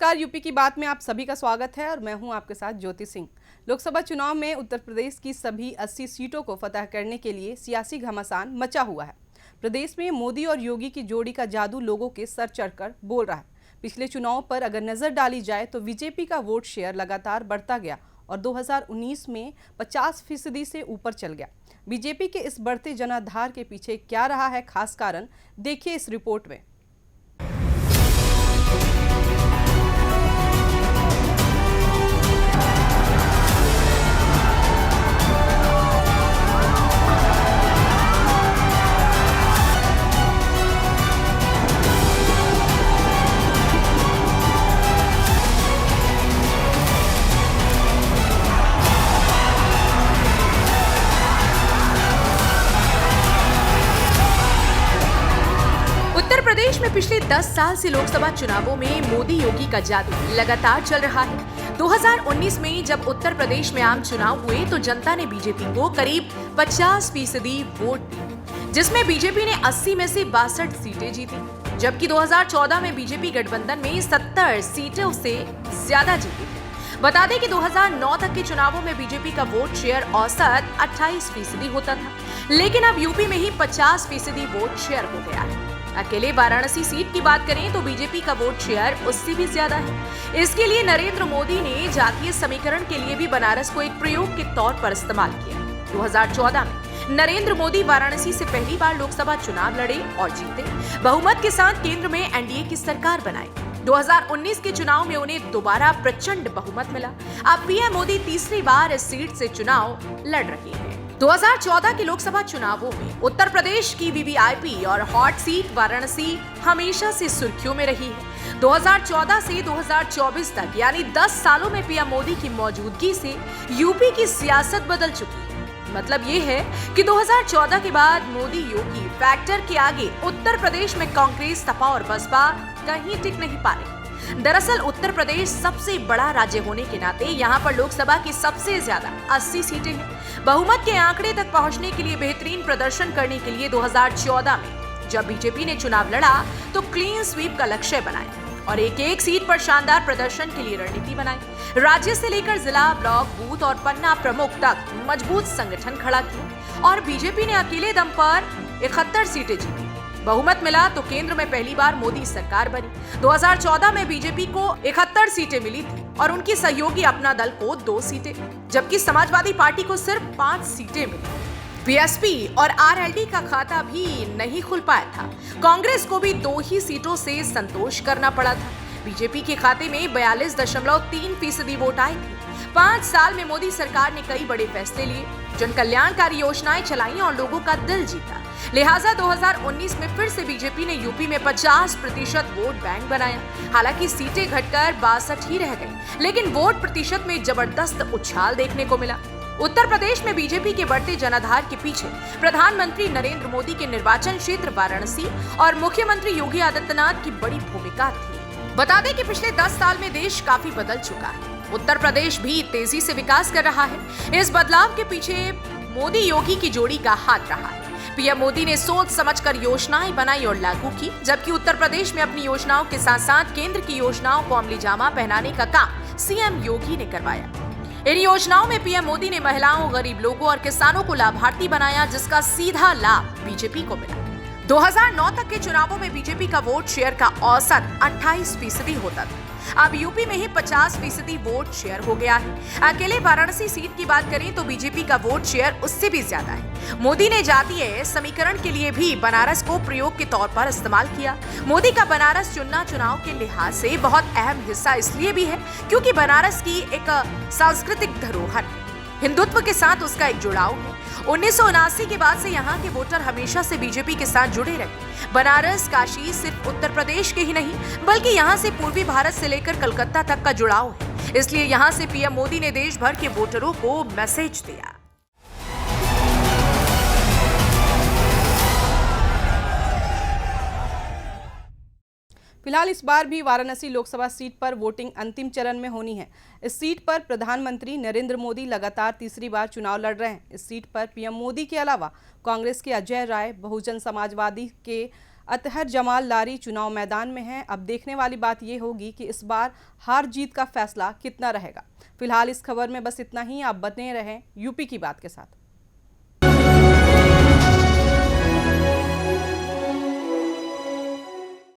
नमस्कार, यूपी की बात में आप सभी का स्वागत है और मैं हूं आपके साथ ज्योति सिंह। लोकसभा चुनाव में उत्तर प्रदेश की सभी 80 सीटों को फतह करने के लिए सियासी घमासान मचा हुआ है। प्रदेश में मोदी और योगी की जोड़ी का जादू लोगों के सर चढ़कर बोल रहा है। पिछले चुनाव पर अगर नजर डाली जाए तो बीजेपी का वोट शेयर लगातार बढ़ता गया और 2019 में 50% से ऊपर चल गया। बीजेपी के इस बढ़ते जनाधार के पीछे क्या रहा है खास कारण, देखिए इस रिपोर्ट में। उत्तर प्रदेश में पिछले 10 साल से लोकसभा चुनावों में मोदी योगी का जादू लगातार चल रहा है। 2019 में जब उत्तर प्रदेश में आम चुनाव हुए तो जनता ने बीजेपी को करीब 50% वोट दिए, जिसमें बीजेपी ने 80 में से 62 सीटें जीती, जबकि 2014 में बीजेपी गठबंधन में 70 सीटों से ज्यादा जीती। बता दें कि 2009 तक के चुनावों में बीजेपी का वोट शेयर औसत 28% होता था, लेकिन अब यूपी में ही 50% वोट शेयर हो गया है। अकेले वाराणसी सीट की बात करें तो बीजेपी का वोट शेयर उससे भी ज्यादा है। इसके लिए नरेंद्र मोदी ने जातीय समीकरण के लिए भी बनारस को एक प्रयोग के तौर पर इस्तेमाल किया। 2014 में नरेंद्र मोदी वाराणसी से पहली बार लोकसभा चुनाव लड़े और जीते, बहुमत के साथ केंद्र में एनडीए की सरकार बनाई। 2019 के चुनाव में उन्हें दोबारा प्रचंड बहुमत मिला। अब पीएम मोदी तीसरी बार इस सीट से चुनाव लड़ रहे हैं। 2014 के लोकसभा चुनावों में उत्तर प्रदेश की वीवीआईपी और हॉट सीट वाराणसी हमेशा से सुर्खियों में रही है। 2014 से 2024 तक यानी 10 सालों में पीएम मोदी की मौजूदगी से यूपी की सियासत बदल चुकी है। मतलब ये है कि 2014 के बाद मोदी योगी फैक्टर के आगे उत्तर प्रदेश में कांग्रेस, सपा और बसपा कहीं टिक नहीं पा रहे। दरअसल उत्तर प्रदेश सबसे बड़ा राज्य होने के नाते यहाँ पर लोकसभा की सबसे ज्यादा 80 सीटें हैं। बहुमत के आंकड़े तक पहुंचने के लिए बेहतरीन प्रदर्शन करने के लिए 2014 में जब बीजेपी ने चुनाव लड़ा तो क्लीन स्वीप का लक्ष्य बनाया और एक सीट पर शानदार प्रदर्शन के लिए रणनीति बनाई। राज्य से लेकर जिला, ब्लॉक, बूथ और पन्ना प्रमुख तक मजबूत संगठन खड़ा किया और बीजेपी ने अकेले दम पर 71 सीटें जीती। बहुमत मिला तो केंद्र में पहली बार मोदी सरकार बनी। 2014 में बीजेपी को 71 सीटें मिली थी और उनकी सहयोगी अपना दल को 2 सीटें, जबकि समाजवादी पार्टी को सिर्फ 5 सीटें मिली। बीएसपी और आरएलडी का खाता भी नहीं खुल पाया था। कांग्रेस को भी 2 ही सीटों से संतोष करना पड़ा था। बीजेपी के खाते में 42.3% वोट आए थे। 5 साल में मोदी सरकार ने कई बड़े फैसले लिए, जन कल्याणकारी योजनाएं चलाई और लोगों का दिल जीता। लिहाजा 2019 में फिर से बीजेपी ने यूपी में 50% वोट बैंक बनाया। हालांकि सीटें घटकर 62 ही रह गई, लेकिन वोट प्रतिशत में जबरदस्त उछाल देखने को मिला। उत्तर प्रदेश में बीजेपी के बढ़ते जनाधार के पीछे प्रधानमंत्री नरेंद्र मोदी के निर्वाचन क्षेत्र वाराणसी और मुख्यमंत्री योगी आदित्यनाथ की बड़ी भूमिका थी। बता दें कि पिछले 10 साल में देश काफी बदल चुका है। उत्तर प्रदेश भी तेजी से विकास कर रहा है। इस बदलाव के पीछे मोदी योगी की जोड़ी का हाथ रहा है। पीएम मोदी ने सोच समझकर योजनाएं बनाई और लागू की, जबकि उत्तर प्रदेश में अपनी योजनाओं के साथ साथ केंद्र की योजनाओं को अमली जामा पहनाने का काम सीएम योगी ने करवाया। इन योजनाओं में पीएम मोदी ने महिलाओं, गरीब लोगों और किसानों को लाभार्थी बनाया, जिसका सीधा लाभ बीजेपी को मिला। 2009 तक के चुनावों में बीजेपी का वोट शेयर का औसत 28% होता था। अब यूपी में ही 50% वोट शेयर हो गया है। अकेले वाराणसी सीट की बात करें तो बीजेपी का वोट शेयर उससे भी ज्यादा है। मोदी ने जातीय समीकरण के लिए भी बनारस को प्रयोग के तौर पर इस्तेमाल किया। मोदी का बनारस चुनना चुनाव के लिहाज से बहुत अहम हिस्सा इसलिए भी है क्योंकि बनारस की एक सांस्कृतिक धरोहर, हिंदुत्व के साथ उसका एक जुड़ाव है। 1979 के बाद से यहाँ के वोटर हमेशा से बीजेपी के साथ जुड़े रहे। बनारस, काशी सिर्फ उत्तर प्रदेश के ही नहीं बल्कि यहाँ से पूर्वी भारत से लेकर कलकत्ता तक का जुड़ाव है। इसलिए यहाँ से पीएम मोदी ने देश भर के वोटरों को मैसेज दिया। फिलहाल इस बार भी वाराणसी लोकसभा सीट पर वोटिंग अंतिम चरण में होनी है। इस सीट पर प्रधानमंत्री नरेंद्र मोदी लगातार तीसरी बार चुनाव लड़ रहे हैं। इस सीट पर पीएम मोदी के अलावा कांग्रेस के अजय राय, बहुजन समाजवादी के अतहर जमाल लारी चुनाव मैदान में हैं। अब देखने वाली बात ये होगी कि इस बार हार जीत का फैसला कितना रहेगा। फिलहाल इस खबर में बस इतना ही। आप बने रहें यूपी की बात के साथ।